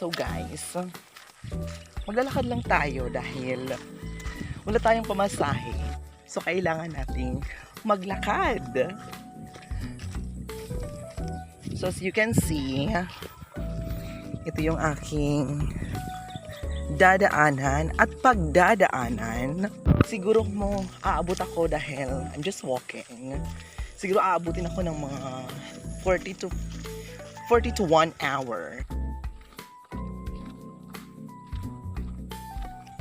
So guys, maglalakad lang tayo dahil wala tayong pamasahe. So kailangan nating maglakad. So as you can see, ito yung aking dadaanan at pagdadaanan. Siguro mo aabot ako dahil I'm just walking. Siguro aabutin ako ng mga 40 to 1 hour.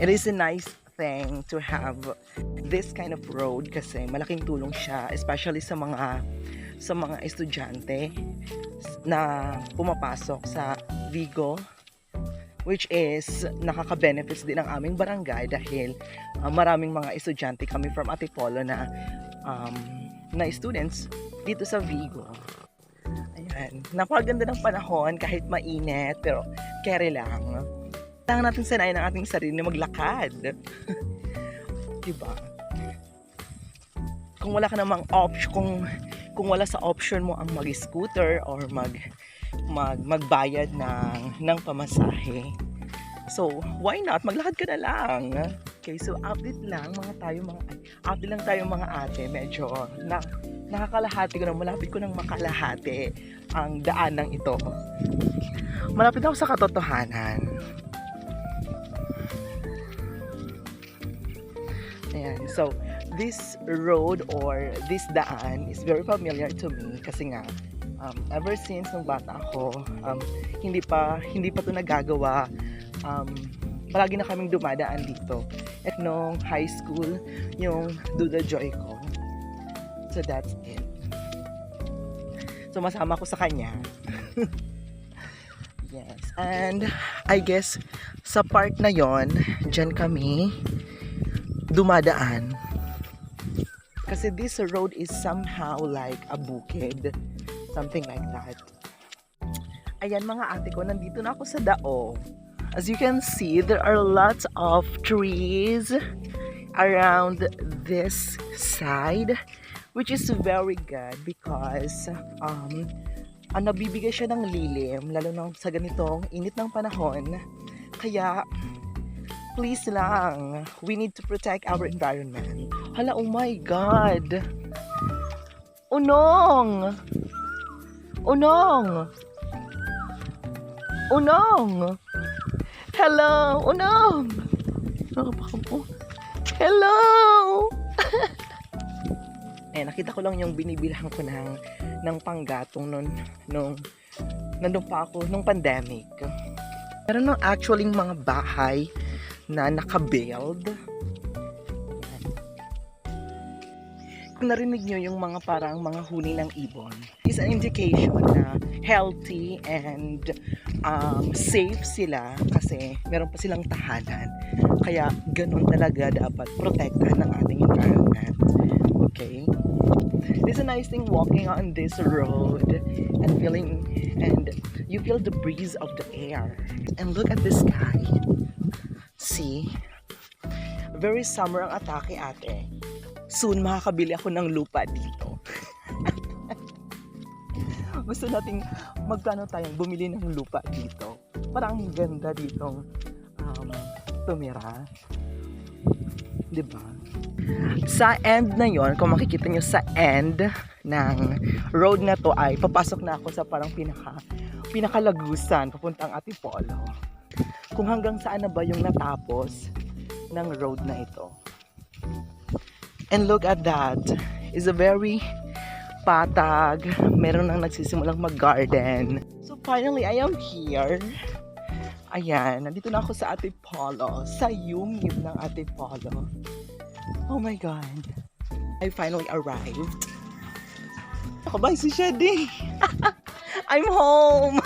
It is a nice thing to have this kind of road kasi malaking tulong siya, especially sa mga estudyante na pumapasok sa Vigo, which is nakaka-benefits din ang aming barangay dahil maraming mga estudyante kami from Antipolo na students dito sa Vigo. Ayan, napakaganda ng panahon kahit mainit pero carry lang. Kailangan natin sanayin ang ating sarili na maglakad. Diba? Kung wala ka namang option, kung wala sa option mo ang mag-scooter or magbayad ng pamasahe. So, why not? Maglakad ka na lang. Okay, so update lang tayo mga ate. Medyo nakakalahati ko na, malapit ko nang makalahati ang daanang ito. Malapit ako sa katotohanan. Ayan, so this road or this daan is very familiar to me kasi nga ever since nung bata ako, hindi pa ito nagagawa. Palagi na kaming dumadaan dito. At nung high school, yung Duda Joy ko. So that's it. So masama ko sa kanya. Yes. And I guess sa part na yon, dyan kami dumadaan. Kasi this road is somehow like a bukid. Something like that. Ayan mga ate ko, nandito na ako sa dao. As you can see, there are lots of trees around this side, which is very good because nabibigay siya ng lilim, lalo na sa ganitong init ng panahon. Kaya please lang, we need to protect our environment. Hala, oh my God! Unong! Unong! Unong! Hello! Unong! Hello! Nakita ko lang yung binibilhan ko ng panggatong nandun pa ako nung pandemic. Meron nang actually mga bahay na naka-build. Kung narinig nyo yung mga parang mga huni ng ibon, is an indication na healthy and safe sila kasi meron pa silang tahanan. Kaya ganun talaga dapat protektahan ng ating environment. Okay? It's a nice thing walking on this road and you feel the breeze of the air. And look at the sky. See? Very summer ang atake, ate. Soon makakabili ako ng lupa dito. Gusto nating magplano tayong bumili ng lupa dito. Parang ganda ditong tumira. Diba? Sa end na yon, kung makikita nyo sa end ng road na to ay papasok na ako sa parang pinakalagusan papuntang Antipolo. Kung hanggang saan na ba yung natapos ng road na ito. And look at that. It's a very patag. Meron nang nagsisimulang mag-garden. So finally, I am here. Ayan, nandito na ako sa Antipolo. Sa yumib ng Antipolo. Oh my God. I finally arrived. Ako ba si Shady? I'm home.